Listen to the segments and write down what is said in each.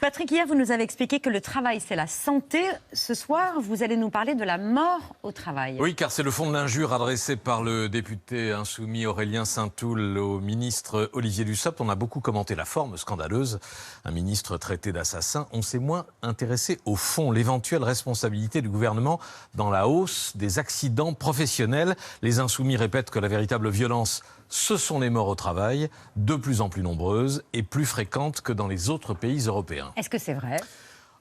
Patrick, hier, vous nous avez expliqué que le travail, c'est la santé. Ce soir, vous allez nous parler de la mort au travail. Oui, car c'est le fond de l'injure adressée par le député insoumis Aurélien Saint-Toul au ministre Olivier Dussopt. On a beaucoup commenté la forme scandaleuse. Un ministre traité d'assassin. On s'est moins intéressé au fond, l'éventuelle responsabilité du gouvernement dans la hausse des accidents professionnels. Les insoumis répètent que la véritable violence, ce sont les morts au travail, de plus en plus nombreuses et plus fréquentes que dans les autres pays européens. Est-ce que c'est vrai ?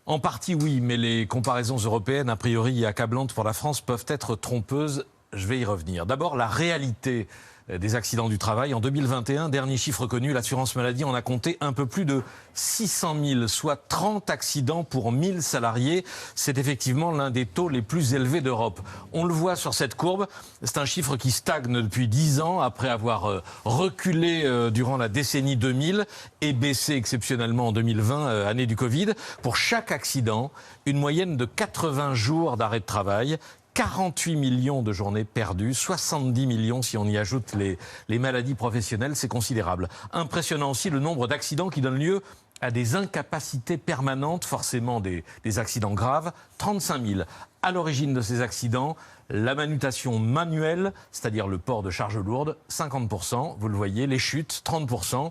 En partie, oui, mais les comparaisons européennes, a priori accablantes pour la France, peuvent être trompeuses. Je vais y revenir. D'abord, la réalité des accidents du travail. En 2021, dernier chiffre connu, l'assurance maladie en a compté un peu plus de 600 000, soit 30 accidents pour 1000 salariés. C'est effectivement l'un des taux les plus élevés d'Europe. On le voit sur cette courbe, c'est un chiffre qui stagne depuis 10 ans, après avoir reculé durant la décennie 2000 et baissé exceptionnellement en 2020, année du Covid. Pour chaque accident, une moyenne de 80 jours d'arrêt de travail. 48 millions de journées perdues, 70 millions si on y ajoute les maladies professionnelles, c'est considérable. Impressionnant aussi le nombre d'accidents qui donnent lieu à des incapacités permanentes, forcément des accidents graves, 35 000. À l'origine de ces accidents, la manutention manuelle, c'est-à-dire le port de charges lourdes, 50%, vous le voyez, les chutes, 30%.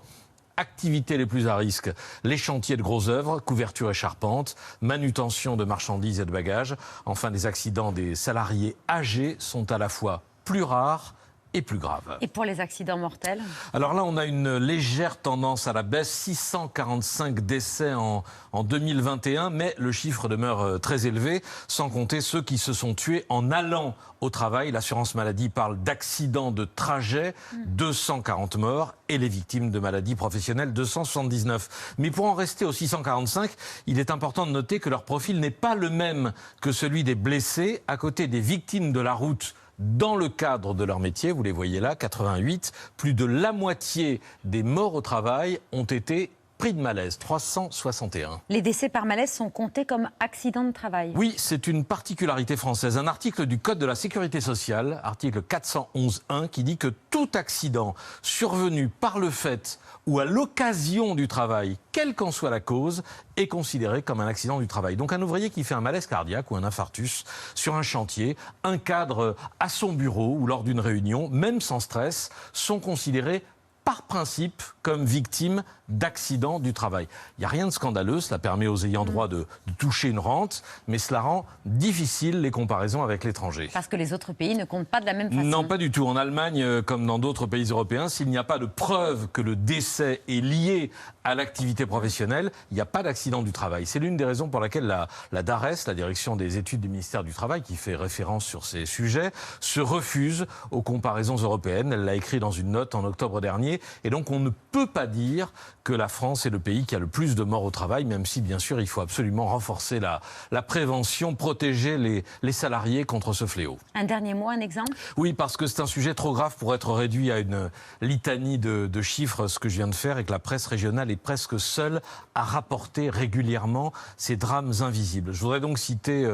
Activités les plus à risque, les chantiers de grosses œuvres, couverture et charpente, manutention de marchandises et de bagages. Enfin, les accidents des salariés âgés sont à la fois plus rares et plus graves. Et pour les accidents mortels ? Alors là, on a une légère tendance à la baisse, 645 décès en 2021, mais le chiffre demeure très élevé, sans compter ceux qui se sont tués en allant au travail. L'assurance maladie parle d'accidents de trajet, 240 morts, et les victimes de maladies professionnelles, 279. Mais pour en rester aux 645, il est important de noter que leur profil n'est pas le même que celui des blessés. À côté des victimes de la route, dans le cadre de leur métier, vous les voyez là, 88, plus de la moitié des morts au travail ont été pris de malaise, 361. Les décès par malaise sont comptés comme accidents de travail. Oui, c'est une particularité française. Un article du Code de la Sécurité sociale, article 411.1, qui dit que tout accident survenu par le fait ou à l'occasion du travail, quelle qu'en soit la cause, est considéré comme un accident du travail. Donc un ouvrier qui fait un malaise cardiaque ou un infarctus sur un chantier, un cadre à son bureau ou lors d'une réunion, même sans stress, sont considérés par principe comme victimes d'accidents du travail. Il n'y a rien de scandaleux, cela permet aux ayants droit de toucher une rente, mais cela rend difficile les comparaisons avec l'étranger. Parce que les autres pays ne comptent pas de la même façon. Non, pas du tout. En Allemagne, comme dans d'autres pays européens, s'il n'y a pas de preuve que le décès est lié à l'activité professionnelle, il n'y a pas d'accident du travail. C'est l'une des raisons pour laquelle la DARES, la direction des études du ministère du Travail, qui fait référence sur ces sujets, se refuse aux comparaisons européennes. Elle l'a écrit dans une note en octobre dernier. Et donc, on ne peut pas dire que la France est le pays qui a le plus de morts au travail, même si, bien sûr, il faut absolument renforcer la prévention, protéger les salariés contre ce fléau. Un dernier mot, un exemple ? Oui, parce que c'est un sujet trop grave pour être réduit à une litanie de chiffres, ce que je viens de faire, et que la presse régionale est presque seule à rapporter régulièrement ces drames invisibles. Je voudrais donc citer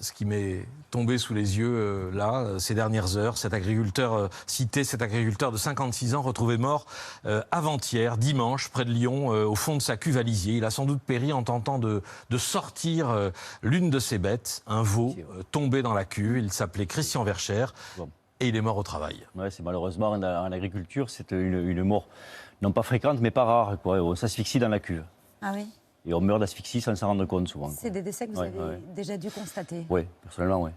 ce qui m'est tombé sous les yeux ces dernières heures. Cet agriculteur de 56 ans retrouvé mort avant-hier, dimanche, près de Lyon, au fond de sa cuve à lisier. Il a sans doute péri en tentant de sortir l'une de ses bêtes, un veau tombé dans la cuve. Il s'appelait Christian Vercher et il est mort au travail. Ouais, c'est malheureusement en agriculture, c'est une mort non pas fréquente mais pas rare, quoi. On s'asphyxie dans la cuve. Ah oui. Et on meurt d'asphyxie sans s'en rendre compte souvent. C'est des décès que vous avez déjà dû constater. Oui, personnellement, oui.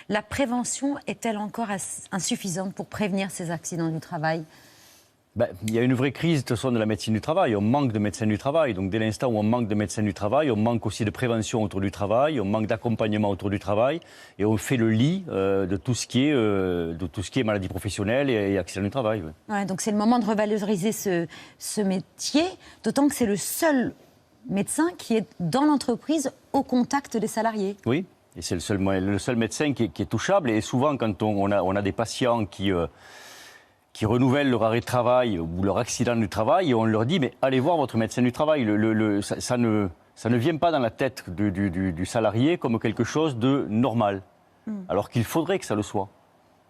La prévention est-elle encore insuffisante pour prévenir ces accidents du travail ? Il y a une vraie crise de toute façon de la médecine du travail. On manque de médecins du travail. Donc dès l'instant où on manque de médecins du travail, on manque aussi de prévention autour du travail, on manque d'accompagnement autour du travail et on fait le lit de tout ce qui est maladie professionnelle et accident du travail. Oui. Ouais, donc c'est le moment de revaloriser ce métier, d'autant que c'est le seul médecin qui est dans l'entreprise au contact des salariés. Oui, et c'est le seul médecin qui est touchable. Et souvent, quand on a des patients qui renouvellent leur arrêt de travail ou leur accident du travail, et on leur dit « mais allez voir votre médecin du travail ». Ça ne vient pas dans la tête du salarié comme quelque chose de normal, alors qu'il faudrait que ça le soit.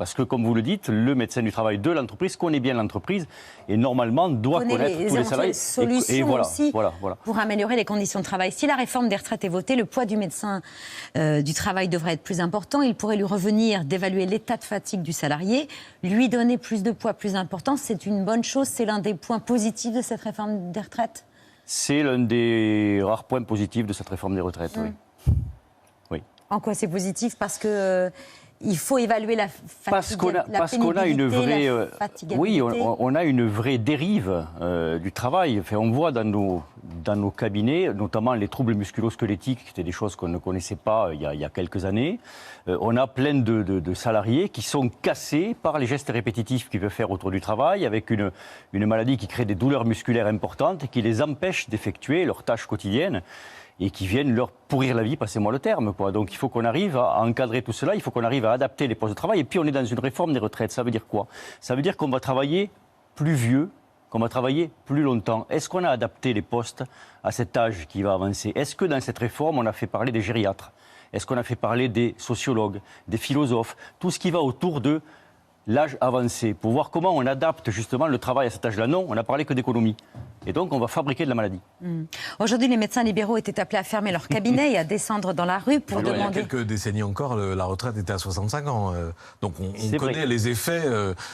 Parce que, comme vous le dites, le médecin du travail de l'entreprise connaît bien l'entreprise et normalement doit connaître tous les salariés. Solutions voilà, aussi voilà. pour améliorer les conditions de travail. Si la réforme des retraites est votée, le poids du médecin du travail devrait être plus important. Il pourrait lui revenir d'évaluer l'état de fatigue du salarié, lui donner plus de poids plus important. C'est une bonne chose, c'est l'un des points positifs de cette réforme des retraites. C'est l'un des rares points positifs de cette réforme des retraites, oui. Oui. En quoi c'est positif? Parce que il faut évaluer la fatigue, parce qu'on a une vraie, fatigabilité. oui, on a une vraie dérive du travail. Enfin, on voit dans nos cabinets, notamment les troubles musculo-squelettiques, qui étaient des choses qu'on ne connaissait pas il y a quelques années. On a plein de salariés qui sont cassés par les gestes répétitifs qu'ils peuvent faire autour du travail, avec une maladie qui crée des douleurs musculaires importantes et qui les empêche d'effectuer leurs tâches quotidiennes, et qui viennent leur pourrir la vie, passez-moi le terme, quoi. Donc il faut qu'on arrive à encadrer tout cela, il faut qu'on arrive à adapter les postes de travail. Et puis on est dans une réforme des retraites. Ça veut dire quoi? Ça veut dire qu'on va travailler plus vieux, qu'on va travailler plus longtemps. Est-ce qu'on a adapté les postes à cet âge qui va avancer? Est-ce que dans cette réforme, on a fait parler des gériatres? Est-ce qu'on a fait parler des sociologues, des philosophes? Tout ce qui va autour de l'âge avancé, pour voir comment on adapte justement le travail à cet âge-là. Non, on n'a parlé que d'économie. Et donc, on va fabriquer de la maladie. Aujourd'hui, les médecins libéraux étaient appelés à fermer leur cabinet et à descendre dans la rue pour demander... Il y a quelques décennies encore, la retraite était à 65 ans. Donc, on connaît les effets.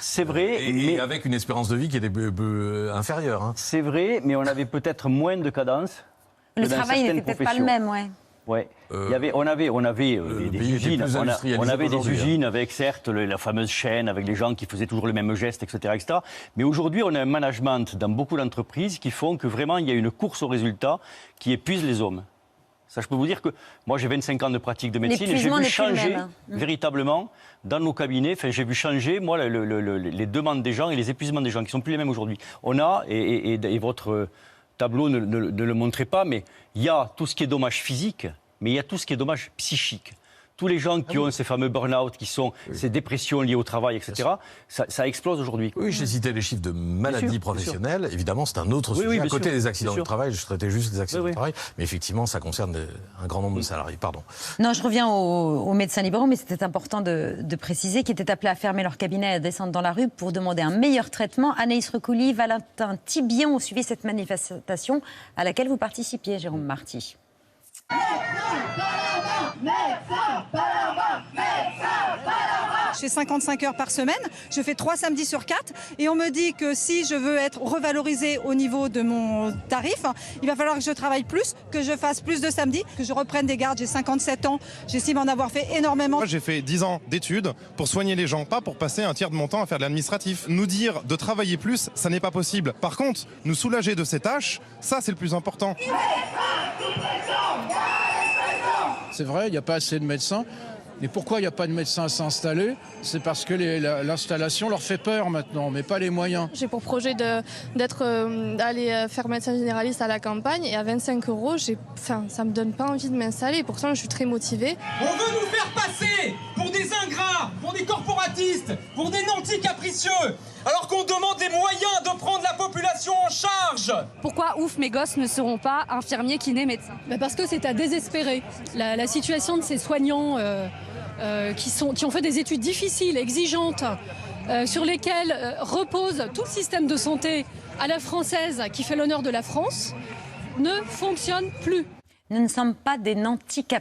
C'est vrai. Et avec une espérance de vie qui était peu inférieure. Hein. C'est vrai, mais on avait peut-être moins de cadence. Le travail n'était peut-être pas le même, ouais. Ouais. On avait des usines, on avait des usines avec certes la fameuse chaîne, avec les gens qui faisaient toujours les mêmes gestes, etc., etc. Mais aujourd'hui, on a un management dans beaucoup d'entreprises qui font que vraiment il y a une course au résultat qui épuise les hommes. Ça, je peux vous dire que moi, j'ai 25 ans de pratique de médecine et j'ai vu changer véritablement dans nos cabinets. Enfin, j'ai vu changer moi les demandes des gens et les épuisements des gens qui sont plus les mêmes aujourd'hui. On a et votre tableau ne le montrait pas, mais il y a tout ce qui est dommage physique, mais il y a tout ce qui est dommage psychique. Tous les gens qui ont ces fameux burn-out, qui sont ces dépressions liées au travail, etc., ça explose aujourd'hui. Oui, j'ai cité les chiffres de maladies professionnelles. Évidemment, c'est un autre sujet. À côté des accidents du travail, je traitais juste des accidents du travail. Mais effectivement, ça concerne un grand nombre de salariés. Pardon. Non, je reviens aux médecins libéraux, mais c'était important de préciser qu'ils étaient appelés à fermer leur cabinet et à descendre dans la rue pour demander un meilleur traitement. Anaïs Recouli, Valentin Thibion ont suivi cette manifestation à laquelle vous participiez, Jérôme Marty. Je fais 55 heures par semaine, je fais 3 samedis sur 4 et on me dit que si je veux être revalorisée au niveau de mon tarif, il va falloir que je travaille plus, que je fasse plus de samedis, que je reprenne des gardes. J'ai 57 ans, j'estime en avoir fait énormément. Moi, j'ai fait 10 ans d'études pour soigner les gens, pas pour passer un tiers de mon temps à faire de l'administratif. Nous dire de travailler plus, ça n'est pas possible. Par contre, nous soulager de ces tâches, ça c'est le plus important. C'est vrai, il n'y a pas assez de médecins. Mais pourquoi il n'y a pas de médecins à s'installer? C'est parce que l'installation leur fait peur maintenant, mais pas les moyens. J'ai pour projet d'aller faire médecin généraliste à la campagne et à 25 €, ça ne me donne pas envie de m'installer. Pourtant, je suis très motivée. On veut nous faire passer pour des ingrats, pour des corporatistes, pour des nantis capricieux, alors qu'on demande les moyens de prendre la population en charge. Pourquoi, mes gosses ne seront pas infirmiers, kinés, médecins? Parce que c'est à désespérer. La situation de ces soignants qui ont fait des études difficiles, exigeantes, sur lesquelles repose tout le système de santé à la française qui fait l'honneur de la France, ne fonctionne plus. Nous ne sommes pas des nantis capricieux.